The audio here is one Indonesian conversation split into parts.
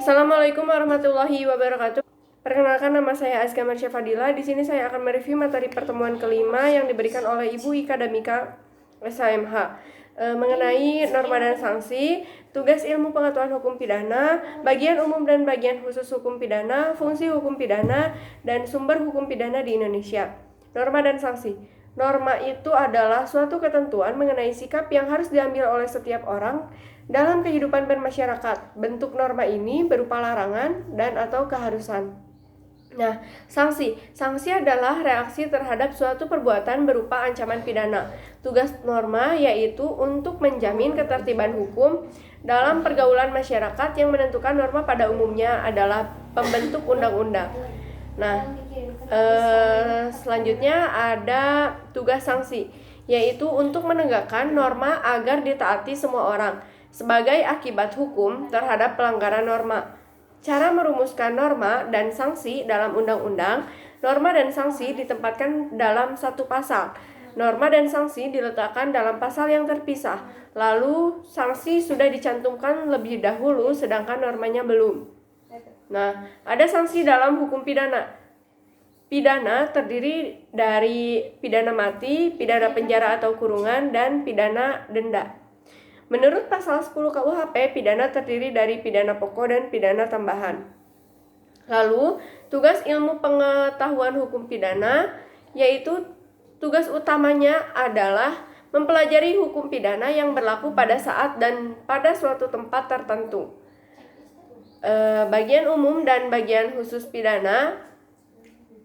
Assalamualaikum warahmatullahi wabarakatuh. Perkenalkan, nama saya Azka Marsya Fadila. Di sini saya akan mereview materi pertemuan kelima yang diberikan oleh Ibu Ika Damika SHMH mengenai norma dan sanksi, tugas ilmu pengetahuan hukum pidana, bagian umum dan bagian khusus hukum pidana, fungsi hukum pidana, dan sumber hukum pidana di Indonesia. Norma dan sanksi. Norma itu adalah suatu ketentuan mengenai sikap yang harus diambil oleh setiap orang dalam kehidupan bermasyarakat. Bentuk norma ini berupa larangan dan atau keharusan. Nah, sanksi. Sanksi adalah reaksi terhadap suatu perbuatan berupa ancaman pidana. Tugas norma yaitu untuk menjamin ketertiban hukum dalam pergaulan masyarakat, yang menentukan norma pada umumnya adalah pembentuk undang-undang. Nah, selanjutnya ada tugas sanksi, yaitu untuk menegakkan norma agar ditaati semua orang sebagai akibat hukum terhadap pelanggaran norma. Cara merumuskan norma dan sanksi dalam undang-undang. Norma dan sanksi ditempatkan dalam satu pasal. Norma dan sanksi diletakkan dalam pasal yang terpisah. Lalu sanksi sudah dicantumkan lebih dahulu sedangkan normanya belum. Nah, ada sanksi dalam hukum pidana. Pidana terdiri dari pidana mati, pidana penjara atau kurungan, dan pidana denda. Menurut pasal 10 KUHP, pidana terdiri dari pidana pokok dan pidana tambahan. Lalu, tugas ilmu pengetahuan hukum pidana, yaitu tugas utamanya adalah mempelajari hukum pidana yang berlaku pada saat dan pada suatu tempat tertentu. Bagian umum dan bagian khusus pidana,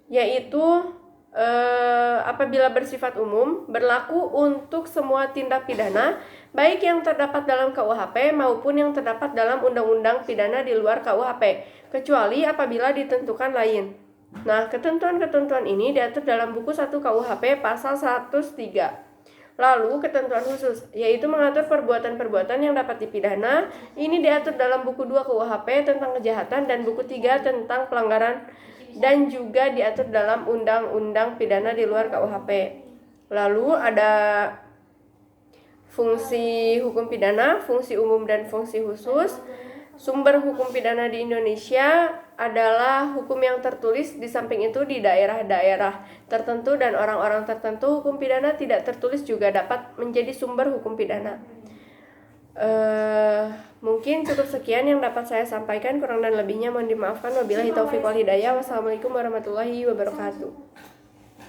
yaitu apabila bersifat umum, berlaku untuk semua tindak pidana, baik yang terdapat dalam KUHP maupun yang terdapat dalam undang-undang pidana di luar KUHP, kecuali apabila ditentukan lain. Nah, ketentuan-ketentuan ini diatur dalam buku 1 KUHP pasal 103. Lalu, ketentuan khusus, yaitu mengatur perbuatan-perbuatan yang dapat dipidana. Ini diatur dalam buku 2 KUHP tentang kejahatan dan buku 3 tentang pelanggaran, dan juga diatur dalam undang-undang pidana di luar KUHP. Lalu ada fungsi hukum pidana, fungsi umum dan fungsi khusus. Sumber hukum pidana di Indonesia adalah hukum yang tertulis. Di samping itu, di daerah-daerah tertentu dan orang-orang tertentu, hukum pidana tidak tertulis juga dapat menjadi sumber hukum pidana. Mungkin cukup sekian yang dapat saya sampaikan, kurang dan lebihnya mohon dimaafkan. Wabillahi taufiq wal hidayah. Wassalamualaikum warahmatullahi wabarakatuh.